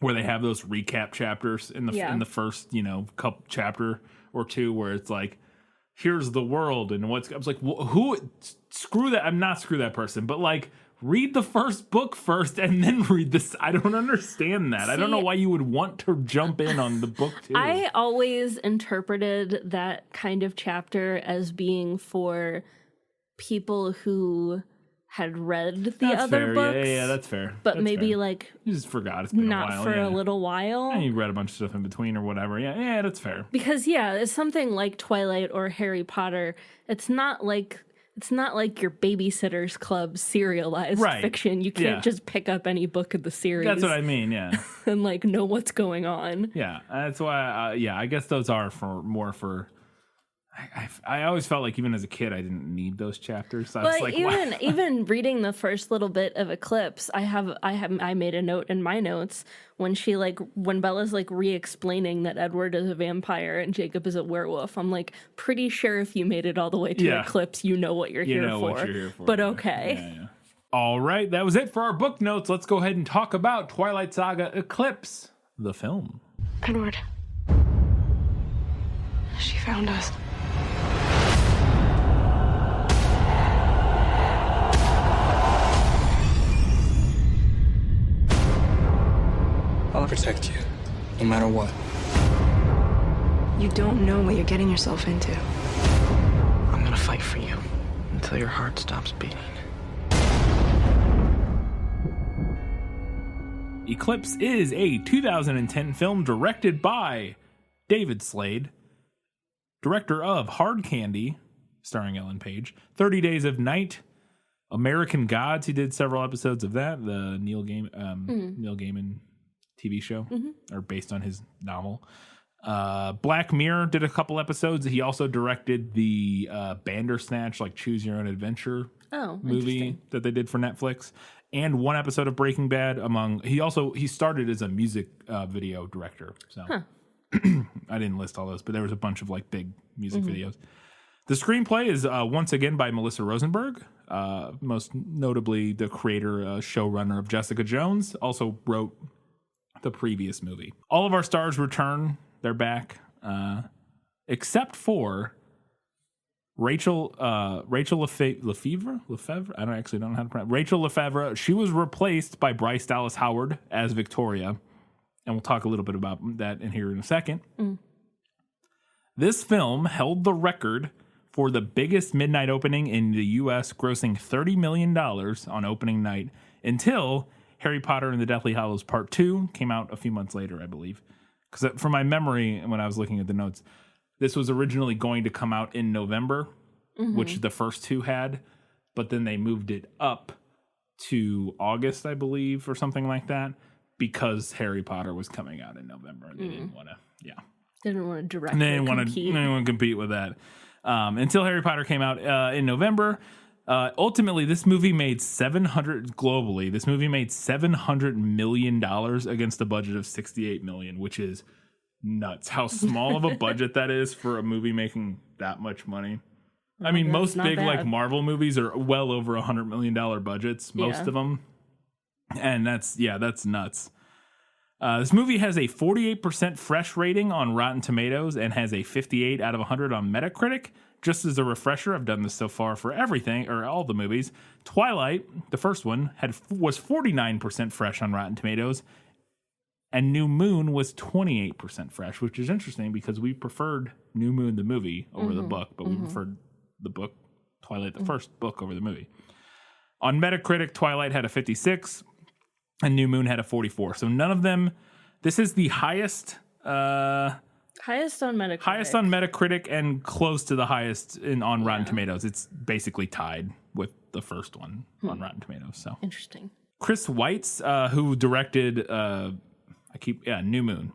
where they have those recap chapters in the first couple chapter or two where it's like, here's the world and what's. I was like, screw that. I'm not screw that person, but like. Read the first book first and then read this. I don't understand that. I don't know why you would want to jump in on the book too. I always interpreted that kind of chapter as being for people who had read the other books. Yeah, that's fair. But that's maybe fair. like you just forgot. It's been a while. Not for a little while. And you read a bunch of stuff in between or whatever. Yeah, that's fair. Because it's something like Twilight or Harry Potter. It's not like your Babysitter's Club serialized fiction. You can't just pick up any book of the series. That's what I mean, yeah. And like know what's going on. Yeah, that's why. I guess those are more for. I always felt like even as a kid I didn't need those chapters. So I was like, even reading the first little bit of Eclipse, I made a note in my notes when Bella's like re-explaining that Edward is a vampire and Jacob is a werewolf. I'm like pretty sure if you made it all the way to Eclipse, you know what you're here for. But okay. Yeah. All right, that was it for our book notes. Let's go ahead and talk about Twilight Saga Eclipse, the film. Edward. She found us. I'll protect you, no matter what. You don't know what you're getting yourself into. I'm gonna fight for you until your heart stops beating. Eclipse is a 2010 film directed by David Slade, director of Hard Candy, starring Ellen Page, 30 Days of Night, American Gods. He did several episodes of that, the Neil Gaiman TV show, or based on his novel. Black Mirror did a couple episodes. He also directed the Bandersnatch, like Choose Your Own Adventure movie that they did for Netflix, and one episode of Breaking Bad. He started as a music video director. So I didn't list all those, but there was a bunch of like big music videos. The screenplay is once again by Melissa Rosenberg, most notably the creator, showrunner of Jessica Jones. Also wrote the previous movie. All of our stars return. They're back, except for Rachel Lefevre. I don't know how to pronounce. Rachel Lefevre. She was replaced by Bryce Dallas Howard as Victoria, and we'll talk a little bit about that in here in a second. This film held the record for the biggest midnight opening in the U.S., grossing $30 million on opening night until Harry Potter and the Deathly Hallows Part 2 came out a few months later, I believe. Because from my memory, when I was looking at the notes, this was originally going to come out in November, which the first two had, but then they moved it up to August, I believe, or something like that, because Harry Potter was coming out in November. And they didn't want to, Didn't want to directly They didn't compete. want to compete with that. Until Harry Potter came out in November. Ultimately, this movie made $700 million against a budget of $68 million, which is nuts. How small of a budget that is for a movie making that much money. I mean, most big like Marvel movies are well over $100 million budgets, most of them, and that's nuts. This movie has a 48% fresh rating on Rotten Tomatoes and has a 58 out of 100 on Metacritic. Just as a refresher, I've done this so far for everything, or all the movies. Twilight, the first one, was 49% fresh on Rotten Tomatoes, and New Moon was 28% fresh, which is interesting because we preferred New Moon, the movie, over the book, but we preferred the book, Twilight, the first book, over the movie. On Metacritic, Twilight had a 56, and New Moon had a 44. So none of them. This is the highest on Metacritic, and close to the highest on Rotten Tomatoes. It's basically tied with the first one on Rotten Tomatoes. So Interesting. Chris Weitz, who directed New Moon.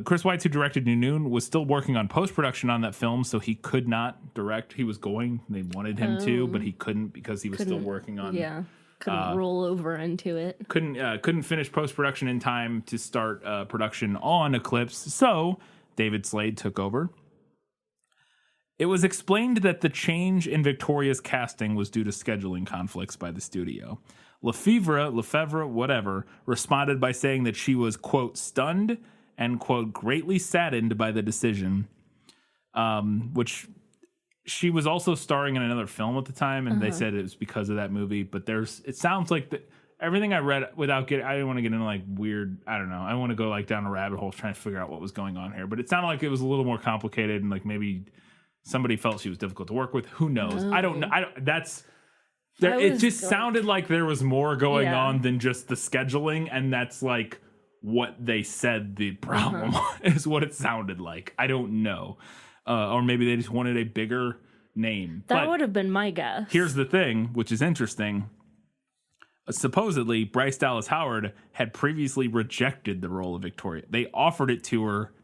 Chris Weitz, who directed New Moon, was still working on post-production on that film, so he could not direct. He was going. They wanted him to, but he couldn't because he was still working on. Yeah, couldn't roll over into it. Couldn't finish post-production in time to start production on Eclipse, so David Slade took over. It was explained that the change in Victoria's casting was due to scheduling conflicts by the studio. Lefevre, whatever, responded by saying that she was, quote, stunned and, quote, greatly saddened by the decision, which she was also starring in another film at the time, and they said it was because of that movie. But it sounds like everything I read I didn't want to get into like weird, I don't know. I want to go like down a rabbit hole trying to figure out what was going on here. But it sounded like it was a little more complicated, and like maybe somebody felt she was difficult to work with. Who knows? I don't know. It just sounded like there was more going on than just the scheduling, and that's like what they said the problem is what it sounded like. I don't know. Or maybe they just wanted a bigger name. That would have been my guess. Here's the thing, which is interesting. Supposedly, Bryce Dallas Howard had previously rejected the role of Victoria. They offered it to her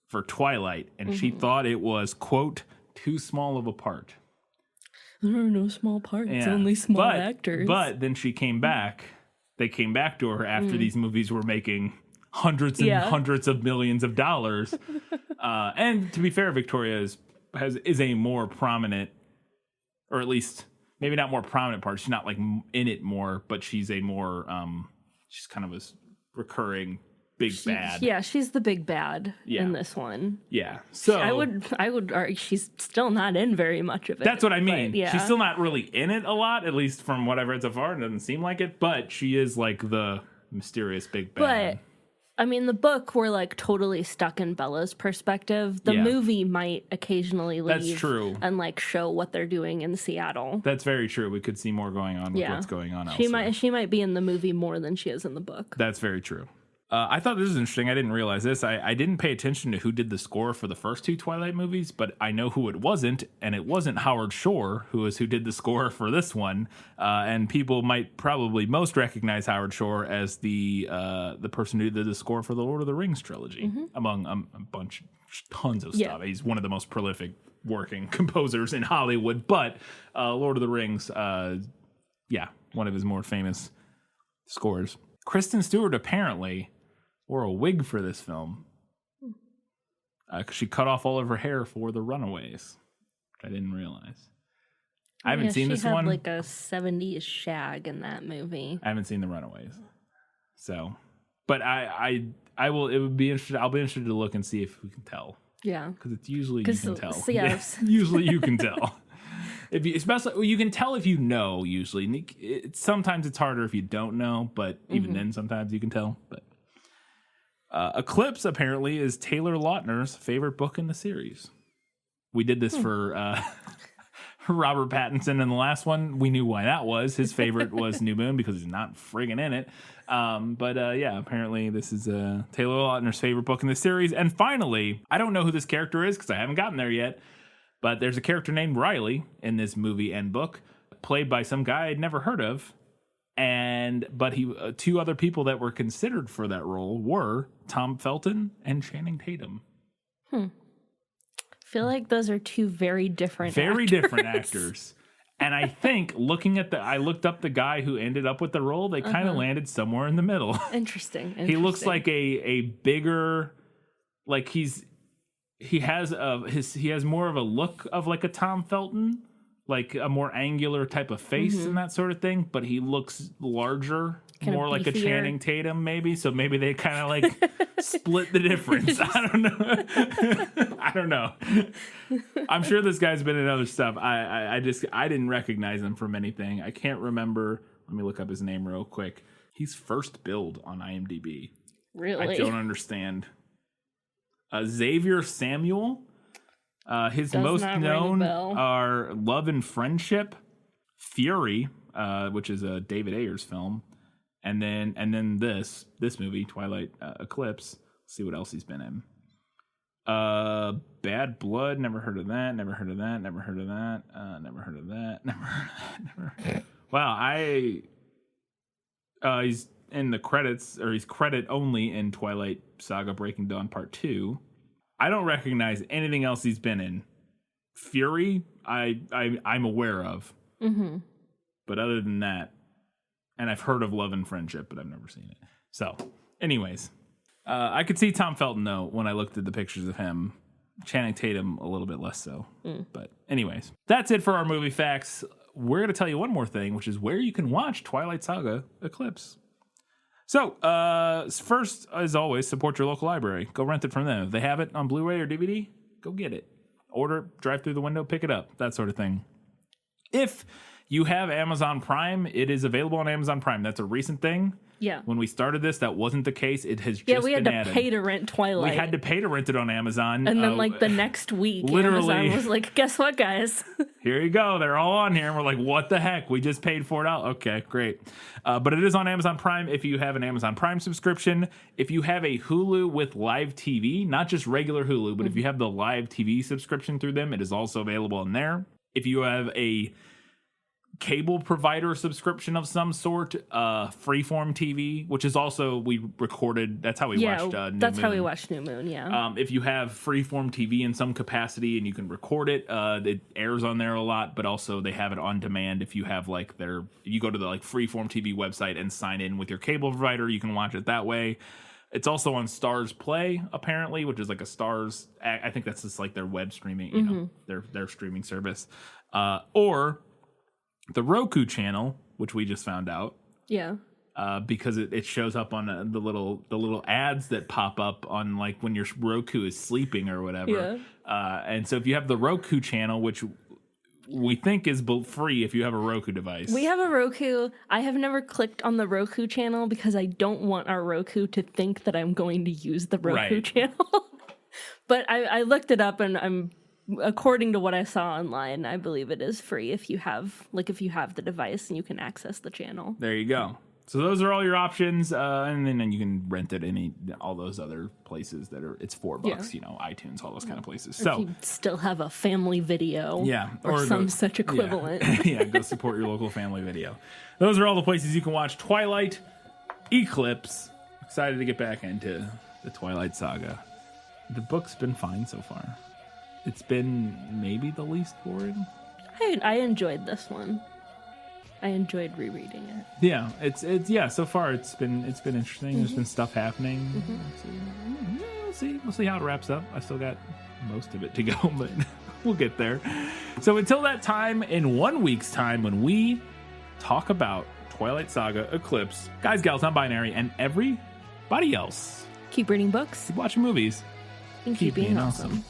for Twilight, and she thought it was, quote, too small of a part. There are no small parts, only small actors. But then she came back. They came back to her after these movies were making hundreds and hundreds of millions of dollars. And to be fair, Victoria is a more prominent, or at least maybe not more prominent part. She's not like in it more, but she's a more she's kind of a recurring big bad. Yeah, she's the big bad in this one. Yeah. So I would argue she's still not in very much of it. That's what I mean. Yeah. She's still not really in it a lot, at least from what I've read so far. It doesn't seem like it, but she is like the mysterious big bad. But I mean, the book, we're like totally stuck in Bella's perspective. The movie might occasionally leave. That's true. And like show what they're doing in Seattle. That's very true. We could see more going on with what's going on elsewhere. She might be in the movie more than she is in the book. That's very true. I thought this was interesting. I didn't realize this. I didn't pay attention to who did the score for the first 2 Twilight movies, but I know who it wasn't, and it wasn't Howard Shore who did the score for this one. And people might probably most recognize Howard Shore as the person who did the score for the Lord of the Rings trilogy, among tons of stuff. He's one of the most prolific working composers in Hollywood, but Lord of the Rings, one of his more famous scores. Kristen Stewart apparently wore a wig for this film because she cut off all of her hair for The Runaways, which I didn't realize. I haven't seen this one. She had like a 70s shag in that movie. I haven't seen The Runaways, so but I will. It would be interesting. I'll be interested to look and see if we can tell. Yeah, because it's usually you can tell. Yes. Usually you can tell. Especially, you can tell if you know. Usually, sometimes it's harder if you don't know, but even then, sometimes you can tell. But Eclipse apparently is Taylor Lautner's favorite book in the series. We did this for Robert Pattinson in the last one. We knew why that was. His favorite was New Moon because he's not friggin' in it. Apparently this is Taylor Lautner's favorite book in the series. And finally, I don't know who this character is because I haven't gotten there yet. But there's a character named Riley in this movie and book, played by some guy I'd never heard of. But 2 other people that were considered for that role were Tom Felton and Channing Tatum. I feel like those are 2 very different actors. And I think I looked up the guy who ended up with the role. They kind of landed somewhere in the middle. Interesting. He looks like a bigger, like he has more of a look of like a Tom Felton, like a more angular type of face and that sort of thing, but he looks larger, kind more like a Channing Tatum maybe, so maybe they kind of like split the difference. I don't know. I'm sure this guy's been in other stuff. I didn't recognize him from anything. I can't remember. Let me look up his name real quick. He's first billed on IMDb. Really? I don't understand. Xavier Samuel. His most known are Love and Friendship, Fury, which is a David Ayers film, and then this movie, Twilight Eclipse. Let's see what else he's been in. Bad Blood. Never heard of that. Never heard of that. Never heard of that. Never heard of that. Never heard of that. Wow, he's in the credits, or he's credit only in Twilight Saga Breaking Dawn Part 2. I don't recognize anything else he's been in. Fury, I'm aware of. But other than that, and I've heard of Love and Friendship, but I've never seen it. So, anyways, I could see Tom Felton, though, when I looked at the pictures of him. Channing Tatum, a little bit less so. But anyways, that's it for our movie facts. We're going to tell you one more thing, which is where you can watch Twilight Saga Eclipse. So, first, as always, support your local library. Go rent it from them. If they have it on Blu-ray or DVD, go get it. Order, drive through the window, pick it up, that sort of thing. If you have Amazon Prime, it is available on Amazon Prime. That's a recent thing. Yeah. When we started this, that wasn't the case. It has just been added. Yeah, we had to pay to rent Twilight. We had to pay to rent it on Amazon. And then, the next week, literally, Amazon was like, guess what, guys? Here you go. They're all on here. And we're like, what the heck? We just paid $4. Okay, great. But it is on Amazon Prime if you have an Amazon Prime subscription. If you have a Hulu with live TV, not just regular Hulu, but if you have the live TV subscription through them, it is also available in there. If you have a cable provider subscription of some sort, Freeform TV, which is also, we recorded, that's how we watched New that's Moon. How we watched New Moon, yeah. If you have Freeform TV in some capacity and you can record it airs on there a lot, but also they have it on demand. If you have you go to the Freeform TV website and sign in with your cable provider, you can watch it that way. It's also on Stars Play, apparently, which is like a Stars, I think that's just like their web streaming, their streaming service. Or the Roku channel, which we just found out. Yeah. Because it shows up on the little ads that pop up on when your Roku is sleeping or whatever. Yeah. And so if you have the Roku channel, which we think is free if you have a Roku device. We have a Roku. I have never clicked on the Roku channel because I don't want our Roku to think that I'm going to use the Roku channel. But I looked it up, and according to what I saw online, I believe it is free if you have the device and you can access the channel. There you go. So those are all your options, and then you can rent it all those other places it's $4. iTunes, all those kind of places. Or if you still have a family video, or some such equivalent. Go support your local family video. Those are all the places you can watch Twilight, Eclipse. Excited to get back into the Twilight saga. The book's been fine so far. It's been maybe the least boring. I enjoyed this one. I enjoyed rereading it. Yeah, it's so far it's been interesting. There's been stuff happening. We'll see how it wraps up. I still got most of it to go, but we'll get there. So until that time, in 1 week's time, when we talk about Twilight Saga, Eclipse, guys, gals, non-binary, and everybody else, keep reading books, keep watching movies, and keep being awesome.